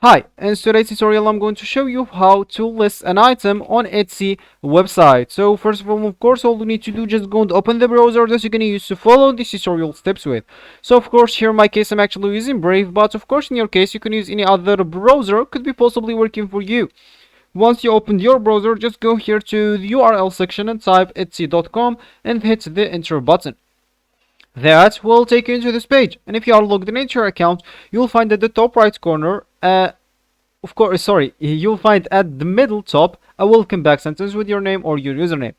Hi, in today's tutorial I'm going to show you how to list an item on Etsy website. So first of all, all you need to do just go and open the browser that you're going to use to follow this tutorial steps with. So of course here in my case I'm actually using Brave, but of course in your case you can use any other browser, could be possibly working for you. Once you open your browser, just go here to the URL section and type etsy.com and hit the enter button. That will take you into this page, and if you are logged into your account, you'll find at the top right corner you'll find at the middle top a welcome back sentence with your name or your username.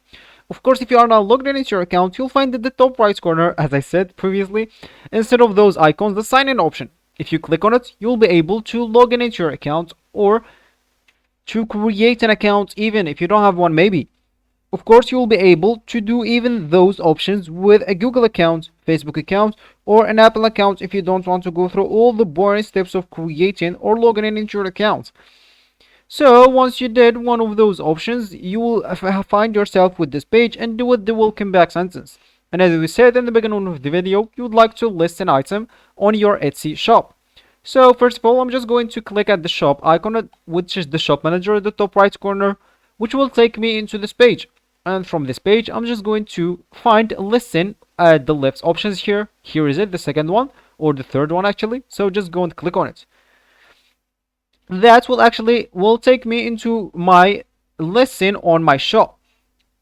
Of course, if you are now logged into your account, you'll find at the top right corner, as I said previously, instead of those icons, the sign in option. If you click on it, you'll be able to log in into your account or to create an account even if you don't have one maybe. Of course, you will be able to do even those options with a Google account, Facebook account, or an Apple account if you don't want to go through all the boring steps of creating or logging in into your account. So once you did one of those options, you will find yourself with this page and do with the welcome back sentence. And as we said in the beginning of the video, you would like to list an item on your Etsy shop. So first of all, I'm just going to click at the shop icon, which is the shop manager at the top right corner, which will take me into this page. And from this page I'm just going to find listen at the left options here is it, the second one or the third one actually. So just go and click on it. That will take me into my listen on my shop.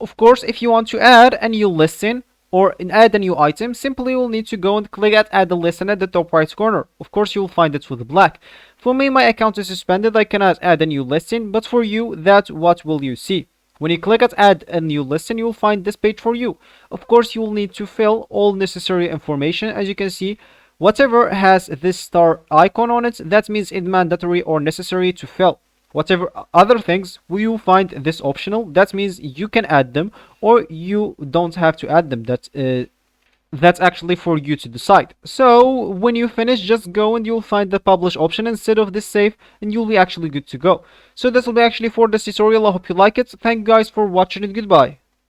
Of course, if you want to add a new listen or add a new item, simply you'll need to go and click at add the listen at the top right corner. Of course, you'll find it with black. For me, my account is suspended, I cannot add a new listen, but for you, that's what will you see. When you click at add a new listen, you'll find this page for you. Of course, you will need to fill all necessary information. As you can see, whatever has this star icon on it, that means it's mandatory or necessary to fill. Whatever other things, you'll find this optional. That means you can add them or you don't have to add them. That's actually for you to decide. So when you finish, just go and you'll find the publish option instead of this save, and you'll be actually good to go. So this will be actually for this tutorial. I hope you like it. Thank you guys for watching, and goodbye.